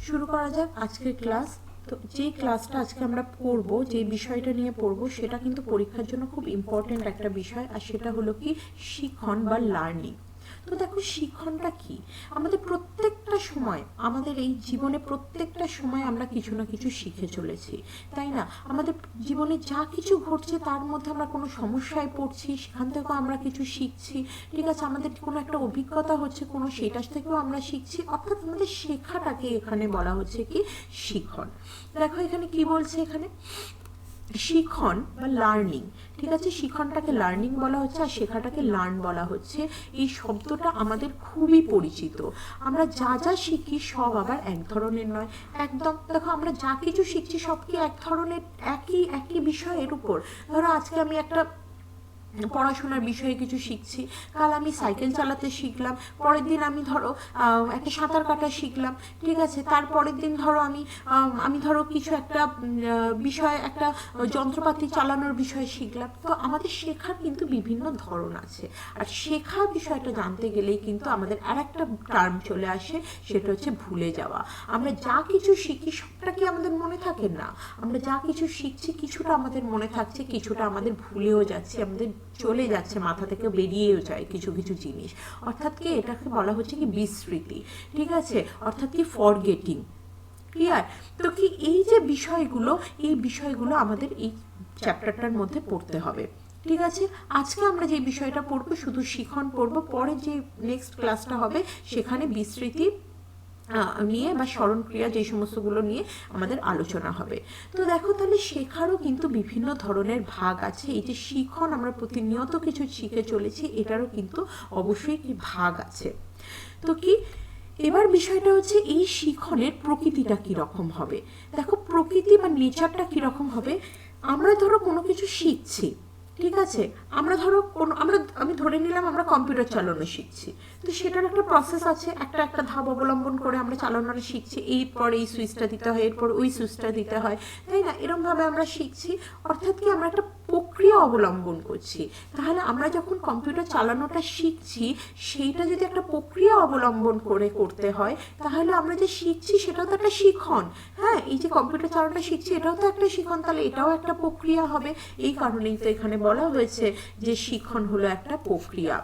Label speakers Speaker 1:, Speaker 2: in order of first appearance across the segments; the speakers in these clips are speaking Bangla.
Speaker 1: শুরু করা যাক আজকের ক্লাস। তো যে ক্লাসটা আজকে আমরা পড়ব, যে বিষয়টা নিয়ে পড়ব, সেটা কিন্তু পরীক্ষার জন্য খুব ইম্পর্টেন্ট একটা বিষয়, আর সেটা হলো কি শিক্ষণ বা লার্নিং। তো দেখো শিক্ষণটা কি, আমাদের প্রত্যেকটা সময়, আমাদের এই জীবনে প্রত্যেকটা সময় আমরা কিছু না কিছু শিখে চলেছি, তাই না? আমাদের জীবনে যা কিছু ঘটছে তার মধ্যে আমরা কোনো সমস্যায় পড়ছি, সেখান থেকেও আমরা কিছু শিখছি, ঠিক আছে? আমাদের কোনো একটা অভিজ্ঞতা হচ্ছে কোনো, সেটা থেকেও আমরা শিখছি, অর্থাৎ আমাদের শেখাটাকে এখানে বলা হচ্ছে কি শিক্ষণ। দেখো এখানে কি বলছে, এখানে শিক্ষণ বা লার্নিং, ঠিক আছে? শিক্ষণটাকে লার্নিং বলা হচ্ছে আর শেখাটাকে লার্ন বলা হচ্ছে। এই শব্দটা আমাদের খুবই পরিচিত। আমরা যা যা শিখি সব আবার এক ধরনের নয়, একদম। দেখো আমরা যা কিছু শিখছি সব কি এক ধরনের, একই বিষয়ের উপর। ধরো আজকে আমি একটা পড়াশোনার বিষয়ে কিছু শিখছি, কাল আমি সাইকেল চালাতে শিখলাম, পরের দিন আমি ধরো একটা সাঁতার কাটা শিখলাম, ঠিক আছে? তারপরের দিন ধরো আমি ধরো কিছু একটা বিষয়, একটা যন্ত্রপাতি চালানোর বিষয়ে শিখলাম। তো আমাদের শেখার কিন্তু বিভিন্ন ধরন আছে, আর শেখা বিষয়টা জানতে গেলেই কিন্তু আমাদের আর একটা টার্ম চলে আসে, সেটা হচ্ছে ভুলে যাওয়া। আমরা যা কিছু শিখি সবটা কি আমাদের মনে থাকে? না। আমরা যা কিছু শিখছি কিছুটা আমাদের মনে থাকছে, কিছুটা আমাদের ভুলেও যাচ্ছে, আমাদের চলে যাচ্ছে, মাথা থেকে বেরিয়েও যায় কিছু কিছু জিনিস। অর্থাৎ কি এটাকে বলা হচ্ছে কি বিস্মৃতি, ঠিক আছে? অর্থাৎ কি ফরগেটিং। ক্লিয়ার? তো কি এই যে বিষয়গুলো, এই বিষয়গুলো আমাদের এই চ্যাপ্টারটার মধ্যে পড়তে হবে, ঠিক আছে? আজকে আমরা যে বিষয়টা পড়বো শুধু শিখন পড়বো, পরে যে নেক্সট ক্লাসটা হবে সেখানে বিস্মৃতি নিয়ে বা স্মরণক্রিয়া যে সমস্তগুলো নিয়ে আমাদের আলোচনা হবে। তো দেখো তাহলে শেখারও কিন্তু বিভিন্ন ধরনের ভাগ আছে। এই যে শিখন আমরা প্রতিনিয়ত কিছু শিখে চলেছি, এটারও কিন্তু অবশ্যই কি ভাগ আছে। তো কি এবার বিষয়টা হচ্ছে এই শিখনের প্রকৃতিটা কীরকম হবে। দেখো প্রকৃতি বা নেচারটা কীরকম হবে, আমরা ধরো কোনো কিছু শিখছি, ঠিক আছে? আমরা ধরো আমি ধরে নিলাম আমরা কম্পিউটার চালানো শিখছি, তো সেটার একটা প্রসেস আছে, একটা ধাপ অবলম্বন করে আমরা চালানোটা শিখছি। এরপর এই সুইচটা দিতে হয়, এরপর ওই সুইচটা দিতে হয়, তাই না? এরকমভাবে আমরা শিখছি, অর্থাৎ কি আমরা একটা প্রক্রিয়া অবলম্বন করছি। তাহলে আমরা যখন কম্পিউটার চালানোটা শিখছি, সেইটা যদি একটা প্রক্রিয়া অবলম্বন করে করতে হয়, তাহলে আমরা যে শিখছি সেটাও তো একটা শিখন। হ্যাঁ, এই যে কম্পিউটার চালানোটা শিখছি এটাও তো একটা শিখন, তাহলে এটাও একটা প্রক্রিয়া হবে। এই কারণেই তো এখানে বলা হয়েছে যে শিখন হলো একটা প্রক্রিয়া।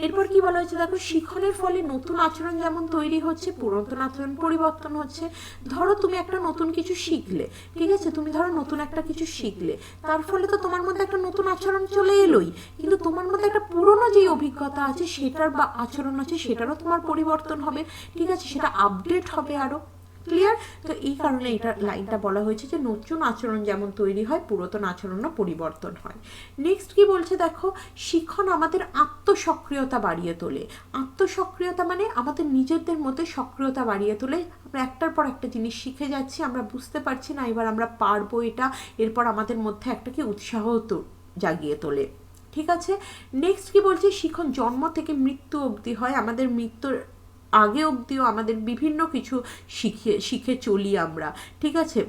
Speaker 1: এরপর কি বলা হয়েছে, দেখো শিখনের ফলে নতুন আচরণ যেমন তৈরি হচ্ছে, পুরাতন আচরণ পরিবর্তন হচ্ছে। ধরো তুমি একটা নতুন কিছু শিখলে, ঠিক আছে? তুমি ধরো নতুন একটা কিছু শিখলে, তার ফলে তো তোমার মধ্যে একটা নতুন আচরণ চলে এলোই, কিন্তু তোমার মধ্যে একটা পুরনো যে অভিজ্ঞতা আছে সেটার বা আচরণ আছে সেটারও তোমার পরিবর্তন হবে, ঠিক আছে? সেটা আপডেট হবে আরো। ক্লিয়ার? তো এই কারণে এটা লাইনটা বলা হয়েছে যে নতুন আচরণ যেমন তৈরি হয়, পুরাতন আচরণও পরিবর্তন হয়। নেক্সট কি বলছে দেখো, শিখন আমাদের আত্মসক্রিয়তা বাড়িয়ে তোলে। আত্মসক্রিয়তা মানে আমাদের নিজেদের মধ্যে সক্রিয়তা বাড়িয়ে তোলে। আমরা একটার পর একটা জিনিস শিখে যাচ্ছি, আমরা বুঝতে পারছি না, এবার আমরা পারবো এটা, এরপর আমাদের মধ্যে একটা কি উৎসাহ তো জাগিয়ে তোলে, ঠিক আছে? নেক্সট কি বলছে, শিখন জন্ম থেকে মৃত্যু অবধি হয়। আমাদের মৃত্যুর আগে অবধিও আমাদের বিভিন্ন কিছু শিখে চলি আমরা, ঠিক আছে?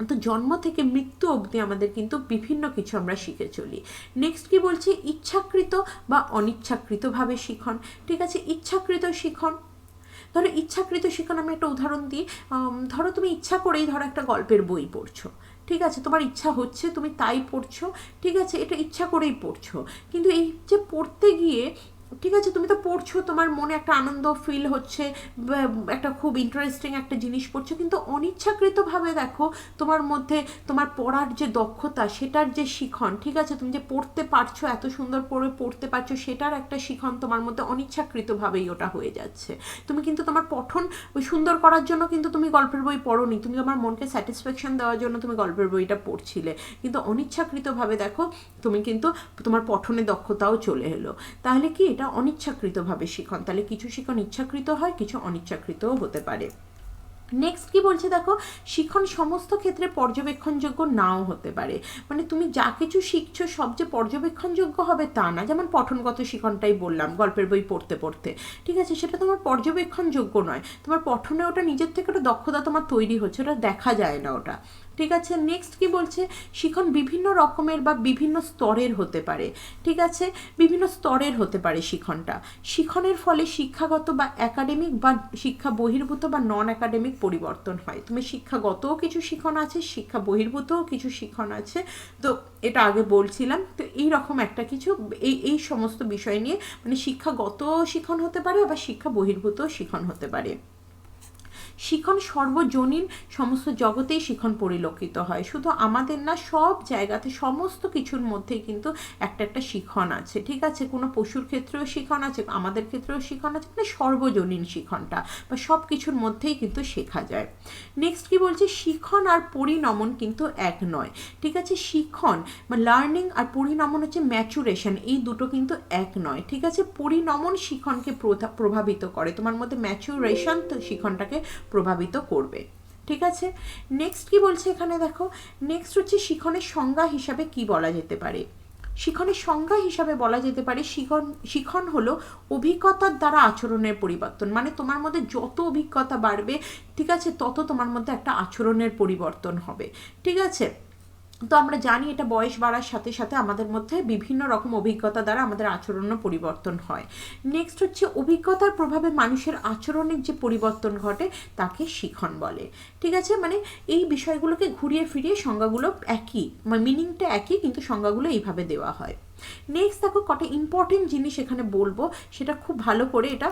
Speaker 1: তো জন্ম থেকে মৃত্যু অবধি আমাদের কিন্তু বিভিন্ন কিছু আমরা শিখে চলি। নেক্সট কি বলছে, ইচ্ছাকৃত বা অনিচ্ছাকৃতভাবে শিখন, ঠিক আছে? ইচ্ছাকৃত শিখন, ধরো ইচ্ছাকৃত শিখন আমি একটা উদাহরণ দিই। ধরো তুমি ইচ্ছা করেই ধরো একটা গল্পের বই পড়ছো, ঠিক আছে? তোমার ইচ্ছা হচ্ছে, তুমি তাই পড়ছো, ঠিক আছে? এটা ইচ্ছা করেই পড়ছো, কিন্তু এই যে পড়তে গিয়ে, ঠিক আছে, তুমি তো পড়ছো, তোমার মনে একটা আনন্দ ফিল হচ্ছে, একটা খুব ইন্টারেস্টিং একটা জিনিস পড়ছো, কিন্তু অনিচ্ছাকৃতভাবে দেখো তোমার মধ্যে তোমার পড়ার যে দক্ষতা, সেটার যে শিখন, ঠিক আছে, তুমি যে পড়তে পারছো, এত সুন্দর করে পড়তে পারছো, সেটার একটা শিখন তোমার মধ্যে অনিচ্ছাকৃতভাবেই ওটা হয়ে যাচ্ছে। তুমি কিন্তু তোমার পঠন সুন্দর করার জন্য কিন্তু তুমি গল্পের বই পড়োনি, তুমি তোমার মনকে স্যাটিসফ্যাকশন দেওয়ার জন্য তুমি গল্পের বইটা পড়ছিলে, কিন্তু অনিচ্ছাকৃতভাবে দেখো তুমি কিন্তু তোমার পঠনে দক্ষতাও চলে এলো। তাহলে কি এটা অনিচ্ছাকৃতভাবে শিখন। তাহলে কিছু শিখন ইচ্ছাকৃত হয়, কিছু অনিচ্ছাকৃতও হতে পারে। নেক্সট কি বলছে দেখো, শিখন সমস্ত ক্ষেত্রে পর্যবেক্ষণযোগ্য নাও হতে পারে। মানে তুমি যা কিছু শিখছো সব যে পর্যবেক্ষণযোগ্য হবে তা না। যেমন পঠনগত শিখনটাই বললাম, গল্পের বই পড়তে পড়তে, ঠিক আছে, সেটা তোমার পর্যবেক্ষণযোগ্য নয়। তোমার পঠনে ওটা নিজের থেকে ওটা দক্ষতা তোমার তৈরি হচ্ছে, ওটা দেখা যায় না ওটা, ঠিক আছে। নেক্সট কি বলছে, শিখন বিভিন্ন রকমের বা বিভিন্ন স্তরের হতে পারে। ঠিক আছে, বিভিন্ন স্তরের হতে পারে শিখনটা। শিখনের ফলে শিক্ষাগত বা একাডেমিক বা শিক্ষা বহির্ভূত বা নন একাডেমিক পরিবর্তন হয়। তুমি শিক্ষাগতও কিছু শিখন আছে, শিক্ষা বহির্ভূতও কিছু শিখন আছে, তো এটা আগে বলছিলাম। তো এই রকম একটা কিছু এই সমস্ত বিষয় নিয়ে মানে শিক্ষাগত শিখন হতে পারে বা শিক্ষা বহির্ভূত শিখন হতে পারে। শিখন সর্বজনীন, সমস্ত জগতেই শিখন পরিলক্ষিত হয়, শুধু আমাদের না, সব জায়গাতে সমস্ত কিছুর মধ্যেই কিন্তু একটা একটা শিখন আছে। ঠিক আছে, কোনো পশুর ক্ষেত্রেও শিখন আছে, আমাদের ক্ষেত্রেও শিখন আছে, মানে সর্বজনীন শিখনটা বা সব কিছুর মধ্যেই কিন্তু শেখা যায়। নেক্সট কি বলছে, শিখন আর পরিণমন কিন্তু এক নয়। ঠিক আছে, শিখন বা লার্নিং আর পরিণমন হচ্ছে ম্যাচুরেশন, এই দুটো কিন্তু এক নয়। ঠিক আছে, পরিণমন শিখনকে প্রভাবিত করে, তোমার মধ্যে ম্যাচুরেশন তো শিখনটাকে প্রভাবিত করবে। ঠিক আছে, নেক্সট কি বলছে এখানে দেখো, নেক্সট হচ্ছে শিখনের সংজ্ঞা হিসাবে কি বলা যেতে পারে। শিখনের সংজ্ঞা হিসাবে বলা যেতে পারে শিখন হলো অভিজ্ঞতার দ্বারা আচরণের পরিবর্তন, মানে তোমার মধ্যে যত অভিজ্ঞতা বাড়বে, ঠিক আছে, তত তোমার মধ্যে একটা আচরণের পরিবর্তন হবে। ঠিক আছে, তো আমরা জানি এটা বয়স বাড়ার সাথে সাথে আমাদের মধ্যে বিভিন্ন রকম অভিজ্ঞতা দ্বারা আমাদের আচরণও পরিবর্তন হয়। নেক্সট হচ্ছে অভিজ্ঞতার প্রভাবে মানুষের আচরণের যে পরিবর্তন ঘটে তাকে শিখন বলে। ঠিক আছে, মানে এই বিষয়গুলোকে ঘুরিয়ে ফিরিয়ে সংজ্ঞাগুলো একই, মানে মিনিংটা একই, কিন্তু সংজ্ঞাগুলো এইভাবে দেওয়া হয়। নেক্সট দেখো কটা ইম্পর্টেন্ট জিনিস এখানে বলবো, সেটা খুব ভালো করে এটা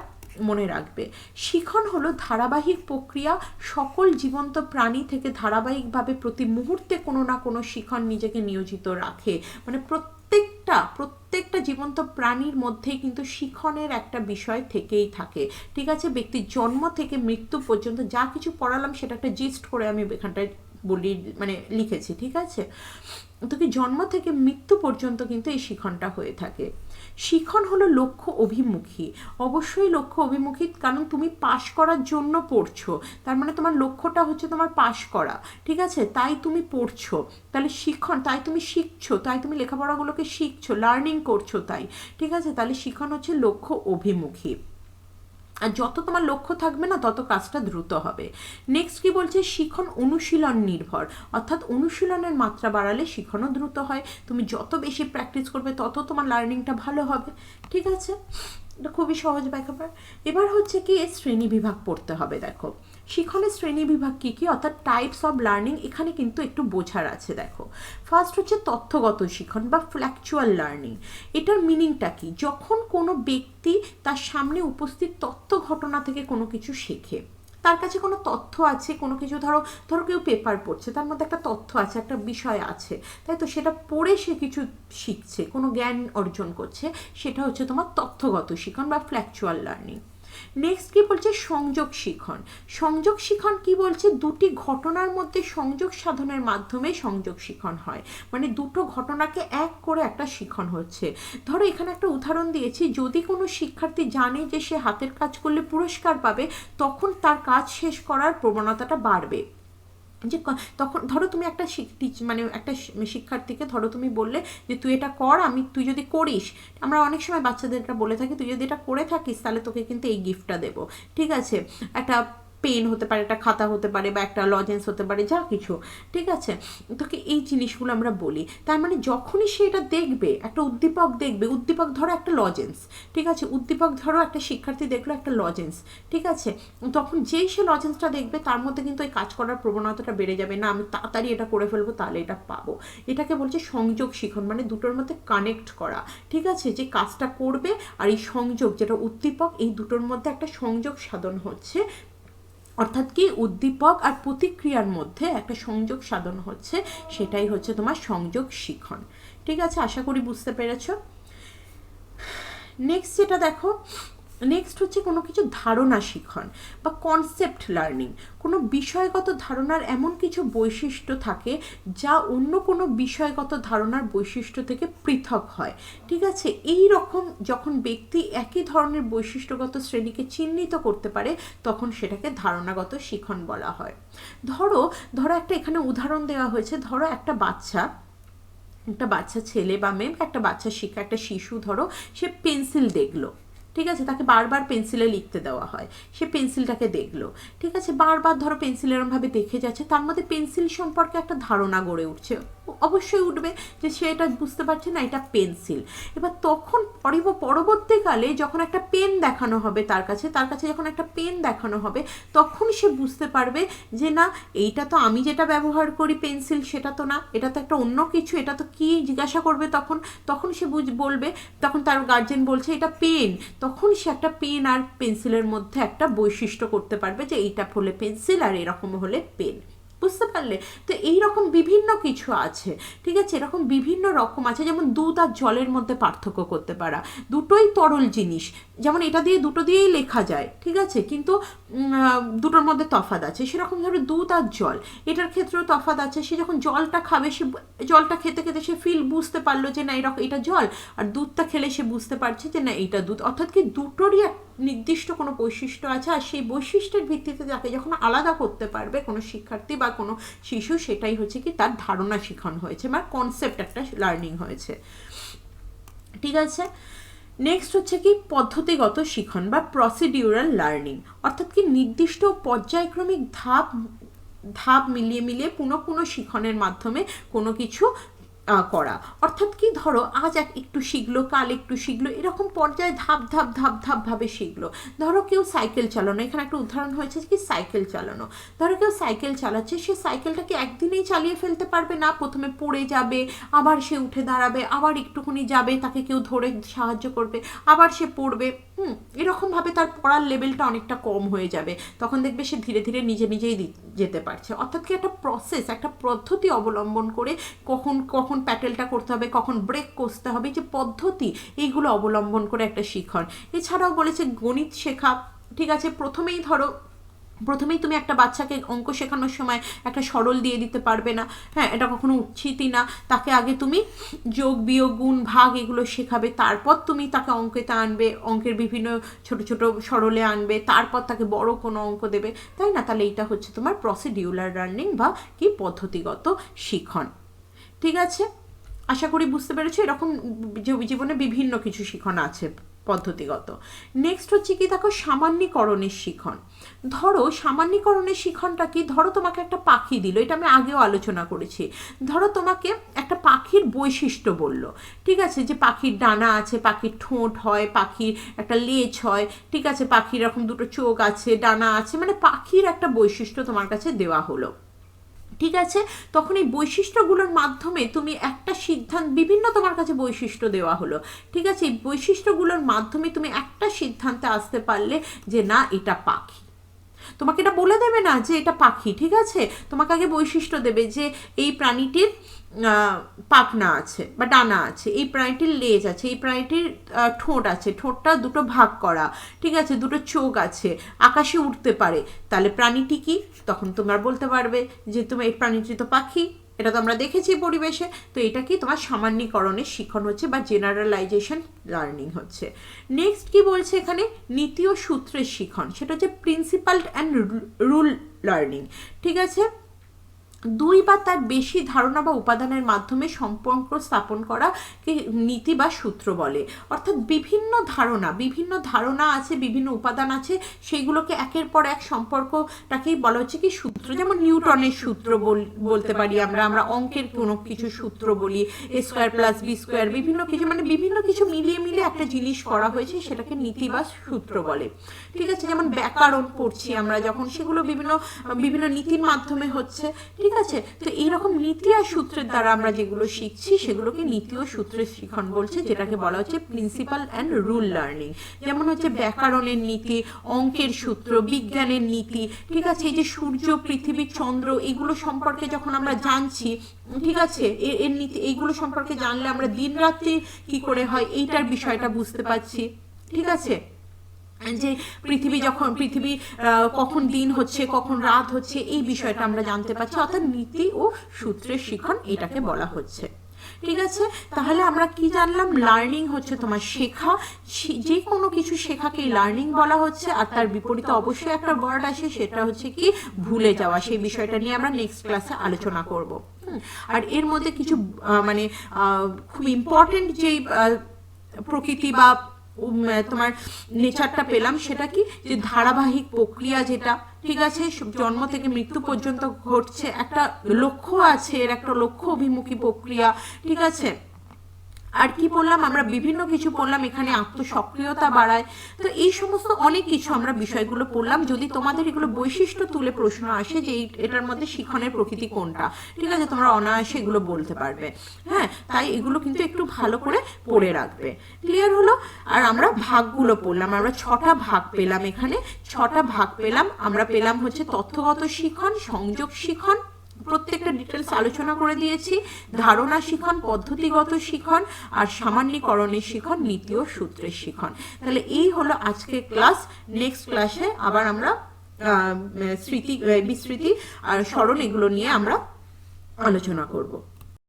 Speaker 1: মনে রাখবে। শিখন হলো ধারাবাহিক প্রক্রিয়া, সকল জীবন্ত প্রাণী থেকে ধারাবাহিকভাবে প্রতি মুহূর্তে কোনো না কোনো শিখন নিজেকে নিয়োজিত রাখে, মানে প্রত্যেকটা জীবন্ত প্রাণীর মধ্যেই কিন্তু শিখনের একটা বিষয় থেকেই থাকে। ঠিক আছে, ব্যক্তির জন্ম থেকে মৃত্যু পর্যন্ত যা কিছু পড়ালাম সেটা একটা জিস্ট করে আমি এখানটায় বলি, মানে লিখেছি। ঠিক আছে, তো কি জন্ম থেকে মৃত্যু পর্যন্ত কিন্তু এই শিখনটা হয়ে থাকে। শিখন হলো লক্ষ্য অভিমুখী, অবশ্যই লক্ষ্য অভিমুখী, কারণ তুমি পাশ করার জন্য পড়ছো, তার মানে তোমার লক্ষ্যটা হচ্ছে তোমার পাশ করা। ঠিক আছে, তাই তুমি পড়ছো, তাহলে শিখন, তাই তুমি শিখছো, তাই তুমি লেখাপড়াগুলোকে শিখছো, লার্নিং করছো, তাই। ঠিক আছে, তাহলে শিখন হচ্ছে লক্ষ্য অভিমুখী, আর যত তোমার লক্ষ্য থাকবে না তত কাজটা দ্রুত হবে। নেক্সট কি বলছে, শিখন অনুশীলন নির্ভর, অর্থাৎ অনুশীলনের মাত্রা বাড়ালে শিখনও দ্রুত হয়, তুমি যত বেশি প্র্যাকটিস করবে তত তোমার লার্নিংটা ভালো হবে। ঠিক আছে, এটা খুবই সহজ ব্যাপার। এবার হচ্ছে কি শ্রেণী বিভাগ পড়তে হবে। দেখো শিখনের শ্রেণী বিভাগ কী কী, অর্থাৎ টাইপস অফ লার্নিং, এখানে কিন্তু একটু বোঝার আছে। দেখো ফার্স্ট হচ্ছে তথ্যগত শিখন বা ফ্ল্যাকচুয়াল লার্নিং। এটার মিনিংটা কি, যখন কোনো ব্যক্তি তার সামনে উপস্থিত তথ্য ঘটনা থেকে কোনো কিছু শেখে, তার কাছে কোনো তথ্য আছে, কোনো কিছু ধরো কেউ পেপার পড়ছে, তার মধ্যে একটা তথ্য আছে, একটা বিষয় আছে, তাই তো, সেটা পড়ে সে কিছু শিখছে, কোনো জ্ঞান অর্জন করছে, সেটা হচ্ছে তোমার তথ্যগত শিখন বা ফ্ল্যাকচুয়াল লার্নিং। নেক্সট কি বলছে, সংযোগ শিখন। সংযোগ শিখন কি বলছে, দুটি ঘটনার মধ্যে সংযোগ সাধনের মাধ্যমে সংযোগ শিখন হয়, মানে দুটো ঘটনাকে এক করে একটা শিখন হচ্ছে। ধরো এখানে একটা উদাহরণ দিয়েছি, যদি কোনো শিক্ষার্থী জানে যে সে হাতের কাজ করলে পুরস্কার পাবে, তখন তার কাজ শেষ করার প্রবণতাটা বাড়বে। যে তখন ধরো তুমি একটা মানে একটা শিক্ষার্থীকে ধরো তুমি বললে যে তুই এটা কর, তুই যদি করিস, আমরা অনেক সময় বাচ্চাদের এটা বলে থাকি, তুই যদি এটা করে থাকিস তাহলে তোকে কিন্তু এই গিফটটা দেবো। ঠিক আছে, একটা পেন হতে পারে, একটা খাতা হতে পারে, বা একটা লজেন্স হতে পারে, যা কিছু। ঠিক আছে, তোকে এই জিনিসগুলো আমরা বলি, তার মানে যখনই সে এটা দেখবে, একটা উদ্দীপক দেখবে, উদ্দীপক ধরো একটা লজেন্স, ঠিক আছে, উদ্দীপক ধরো একটা শিক্ষার্থী দেখলো একটা লজেন্স, ঠিক আছে, তখন যেই সে লজেন্সটা দেখবে তার মধ্যে কিন্তু এই কাজ করার প্রবণতাটা বেড়ে যাবে, না আমি তাড়াতাড়ি এটা করে ফেলবো তাহলে এটা পাবো। এটাকে বলছে সংযোগ শিখন, মানে দুটোর মধ্যে কানেক্ট করা। ঠিক আছে, যে কাজটা করবে আর এই সংযোগ যেটা উদ্দীপক, এই দুটোর মধ্যে একটা সংযোগ সাধন হচ্ছে, অর্থাৎ কি উদ্দীপক আর প্রতিক্রিয়ার মধ্যে একটা সংযোগ সাধন হচ্ছে, সেটাই হচ্ছে তোমার সংযোগ শিখন। ঠিক আছে, আশা করি বুঝতে পেরেছ। নেক্সট যেটা দেখো, নেক্সট হচ্ছে কোনো কিছু ধারণা শিখন বা কনসেপ্ট লার্নিং। কোনো বিষয়গত ধারণার এমন কিছু বৈশিষ্ট্য থাকে যা অন্য কোনো বিষয়গত ধারণার বৈশিষ্ট্য থেকে পৃথক হয়। ঠিক আছে, এই রকম যখন ব্যক্তি একই ধরনের বৈশিষ্ট্যগত শ্রেণীকে চিহ্নিত করতে পারে, তখন সেটাকে ধারণাগত শিখন বলা হয়। ধরো একটা এখানে উদাহরণ দেওয়া হয়েছে, ধরো একটা বাচ্চা ছেলে বা মেয়ে, একটা বাচ্চা একটা শিশু, ধরো সে পেন্সিল দেখলো, ঠিক আছে, তাকে বারবার পেন্সিলে লিখতে দেওয়া হয়, সে পেন্সিলটাকে দেখলো, ঠিক আছে, বারবার ধরো পেন্সিল এরমভাবে দেখে যাচ্ছে, তার মধ্যে পেন্সিল সম্পর্কে একটা ধারণা গড়ে উঠছে, অবশ্যই উঠবে যে সে এটা বুঝতে পারছে না এটা পেন্সিল। এবার তখন পরবর্তীকালে যখন একটা পেন দেখানো হবে তার কাছে যখন একটা পেন দেখানো হবে, তখন সে বুঝতে পারবে যে না, এইটা তো আমি যেটা ব্যবহার করি পেন্সিল সেটা তো না, এটা তো একটা অন্য কিছু, এটা তো কি জিজ্ঞাসা করবে, তখন সে বলবে, তখন তার গার্জেন বলছে এটা পেন, তখন সে একটা পেন আর পেন্সিলের মধ্যে একটা বৈশিষ্ট্য করতে পারবে যে এইটা হলে পেন্সিল আর এরকম হলে পেন। বুঝতে পারলে? তো এইরকম বিভিন্ন কিছু আছে, ঠিক আছে, এরকম বিভিন্ন রকম আছে, যেমন দুধ আর জলের মধ্যে পার্থক্য করতে পারা, দুটোই তরল জিনিস, যেমন এটা দিয়ে দুটো দিয়েই লেখা যায়, ঠিক আছে, কিন্তু দুটোর মধ্যে তফাৎ আছে, সেরকম ধরো দুধ আর জল, এটার ক্ষেত্রেও তফাৎ আছে। সে যখন জলটা খাবে, সে জলটা খেতে খেতে সে বুঝতে পারলো যে না এরকম এটা জল, আর দুধটা খেলে সে বুঝতে পারছে যে না এটা দুধ, অর্থাৎ কি দুটোরই নির্দিষ্ট কোনো বৈশিষ্ট্য আছে, আর সেই বৈশিষ্ট্যের ভিত্তিতে তাকে যখন আলাদা করতে পারবে কোনো শিক্ষার্থী বা কোনো শিশু, সেটাই হচ্ছে কি তার ধারণা শিখন হয়েছে বা কনসেপ্ট একটা লার্নিং হয়েছে, ঠিক আছে। নেক্সট হচ্ছে কি পদ্ধতিগত শিখন বা প্রসিডিউরাল লার্নিং, অর্থাৎ কি নির্দিষ্ট পর্যায়ক্রমিক ধাপ মিলিয়ে পুনঃ শিখনের মাধ্যমে কোনো কিছু করা, অর্থাৎ কি ধরো আজ একটু শিখলো, কাল একটু শিখলো, এরকম পর্যায়ে ধাপ ভাবে শিখলো। ধরো কেউ সাইকেল চালানো, এখানে একটা উদাহরণ হয়েছে কি সাইকেল চালানো, ধরো কেউ সাইকেল চালাচ্ছে, সে সাইকেলটাকে একদিনেই চালিয়ে ফেলতে পারবে না, প্রথমে পড়ে যাবে, আবার সে উঠে দাঁড়াবে, আবার একটুখানি যাবে, তাকে কেউ ধরে সাহায্য করবে, আবার সে পড়বে, এরকমভাবে তার পড়ার লেভেলটা অনেকটা কম হয়ে যাবে, তখন দেখবে সে ধীরে ধীরে নিজেই যেতে পারছে। অর্থাৎ কি একটা প্রসেস, একটা পদ্ধতি অবলম্বন করে কখন প্যাটেলটা করতে হবে, কখন ব্রেক করতে হবে, যে পদ্ধতি, এইগুলো অবলম্বন করে একটা শিখন। এছাড়াও বলেছে গণিত শেখা, ঠিক আছে, প্রথমেই তুমি একটা বাচ্চাকে অঙ্ক শেখানোর সময় একটা সরল দিয়ে দিতে পারবে না, হ্যাঁ, এটা কখনো উচিতই না, তাকে আগে তুমি যোগ বিয়োগ গুণ ভাগ এগুলো শেখাবে, তারপর তুমি তাকে অঙ্কেতে আনবে, অঙ্কের বিভিন্ন ছোট ছোট সরলে আনবে, তারপর তাকে বড় কোনো অঙ্ক দেবে, তাই না? তাহলে এইটা হচ্ছে তোমার প্রসিডিউরাল লার্নিং বা কি পদ্ধতিগত শিখন, ঠিক আছে। আশা করি বুঝতে পেরেছো, এরকম জীবনে বিভিন্ন কিছু শিখন আছে পদ্ধতিগত। নেক্সট হচ্ছে কি দেখো সামান্যীকরণের শিখন। ধরো সামান্যীকরণের শিখনটা কি, ধরো তোমাকে একটা পাখি দিল, এটা আমি আগেও আলোচনা করেছি, ধরো তোমাকে একটা পাখির বৈশিষ্ট্য বলল, ঠিক আছে, যে পাখির ডানা আছে, পাখির ঠোঁট হয়, পাখির একটা লেজ হয়, ঠিক আছে, পাখির এরকম দুটো চোখ আছে, ডানা আছে, মানে পাখির একটা বৈশিষ্ট্য তোমার কাছে দেওয়া হলো, ঠিক আছে। তখন এই বৈশিষ্ট্যগুলোর মাধ্যমে তুমি একটা সিদ্ধান্ত, বিভিন্ন তোমার কাছে বৈশিষ্ট্য দেওয়া হলো, ঠিক আছে, এই বৈশিষ্ট্যগুলোর মাধ্যমে তুমি একটা সিদ্ধান্তে আসতে পারলে যে না এটা পাখি। তোমাকে এটা বলে দেবে না যে এটা পাখি, ঠিক আছে, তোমাকে আগে বৈশিষ্ট্য দেবে যে এই প্রাণীটির পাখনা আছে বা ডানা আছে, এই প্রাণীটির লেজ আছে, এই প্রাণীটির ঠোঁট আছে, ঠোঁটটা দুটো ভাগ করা, ঠিক আছে, দুটো চোখ আছে, আকাশে উঠতে পারে, তাহলে প্রাণীটি কি, তখন তোমরা বলতে পারবে যে তোমার এই প্রাণীটি তো পাখি, এটা তো আমরা দেখেছি পরিবেশে। তো এটা কি তোমার সামান্যীকরণের শিখন হচ্ছে বা জেনারেলাইজেশন লার্নিং হচ্ছে। নেক্সট কি বলছে এখানে, নীতি ও সূত্রের শিখন, সেটা হচ্ছে প্রিন্সিপাল অ্যান্ড রুল লার্নিং, ঠিক আছে, দুই বা তার বেশি ধারণা বা উপাদানের মাধ্যমে সম্পর্ক স্থাপন করা কে নীতি বা সূত্র বলে। অর্থাৎ বিভিন্ন ধারণা আছে, বিভিন্ন উপাদান আছে, সেইগুলোকে একের পর এক সম্পর্কটাকেই বলা হচ্ছে কি সূত্র। যেমন নিউটনের সূত্র বলতে পারি আমরা অঙ্কের কোনো কিছু সূত্র বলি, a square plus b square, বিভিন্ন কিছু মিলিয়ে একটা জিনিস করা হয়েছে, সেটাকে নীতি বা সূত্র বলে, ঠিক আছে। যেমন ব্যাকরণ পড়ছি আমরা যখন, সেগুলো বিভিন্ন নীতির মাধ্যমে হচ্ছে, ঠিক আছে। তো এইরকম নীতি আর সূত্রের দ্বারা আমরা যেগুলো শিখছি সেগুলোকে নীতি ও সূত্রের শিখন বলছে, যেটাকে বলা হচ্ছে প্রিন্সিপাল অ্যান্ড রুল লার্নিং। যেমন হচ্ছে ব্যাকরণের নীতি, অঙ্কের সূত্র, বিজ্ঞানের নীতি, ঠিক আছে, এই যে সূর্য, পৃথিবী, চন্দ্র, এগুলো সম্পর্কে যখন আমরা জানছি, ঠিক আছে, এর নীতি, এইগুলো সম্পর্কে জানলে আমরা দিন রাত্রি কি করে হয় এইটার বিষয়টা বুঝতে পারছি, ঠিক আছে, যে পৃথিবী কখন দিন হচ্ছে, কখন রাত হচ্ছে, এই বিষয়টা আমরা জানতে পারছি, অর্থাৎ নীতি ও সূত্রের শিখন এটাকে বলা হচ্ছে, ঠিক আছে। তাহলে আমরা কি জানলাম, লার্নিং হচ্ছে তোমার শেখা, যে কোনো কিছু শেখাকেই লার্নিং বলা হচ্ছে, আর তার বিপরীতে অবশ্যই একটা ওয়ার্ড আসে, সেটা হচ্ছে কি ভুলে যাওয়া। সেই বিষয়টা নিয়ে আমরা নেক্সট ক্লাসে আলোচনা করব। আর এর মধ্যে কিছু খুব ইম্পর্টেন্ট যেই প্রকৃতি বা তোমার নেচারটা পেলাম, সেটা কি যে ধারাবাহিক প্রক্রিয়া যেটা, ঠিক আছে, জন্ম থেকে মৃত্যু পর্যন্ত ঘটছে, একটা লক্ষ্য আছে, এর একটা লক্ষ্য অভিমুখী প্রক্রিয়া, ঠিক আছে। আর কি পড়লাম আমরা, বিভিন্ন কিছু পড়লাম, এখানে আত্মসক্রিয়তা বাড়ায়। তো এই সমস্ত অনেক কিছু আমরা বিষয়গুলো পড়লাম। যদি তোমাদের এগুলো বৈশিষ্ট্য তুলে প্রশ্ন আসে যে এটার মধ্যে শিখনের প্রকৃতি কোনটা, ঠিক আছে, তোমরা অনায়াসে এগুলো বলতে পারবে। হ্যাঁ, তাই এগুলো কিন্তু একটু ভালো করে পড়ে রাখবে। ক্লিয়ার হলো? আর আমরা ভাগগুলো পড়লাম, আমরা 6টা ভাগ পেলাম, এখানে 6টা ভাগ পেলাম। আমরা পেলাম হচ্ছে তথ্যগত শিখন, সংযোগ শিখন, প্রত্যেকটা ডিটেলস আলোচনা করে দিয়েছি, ধারণা শিখন, পদ্ধতিগত শিখন, আর সামান্যীকরণের শিখন, নীতি ও সূত্রের শিখন। তাহলে এই হলো আজকে ক্লাস। নেক্সট ক্লাসে আবার আমরা স্মৃতি, বিস্মৃতি আর স্মরণ এগুলো নিয়ে আমরা আলোচনা করব।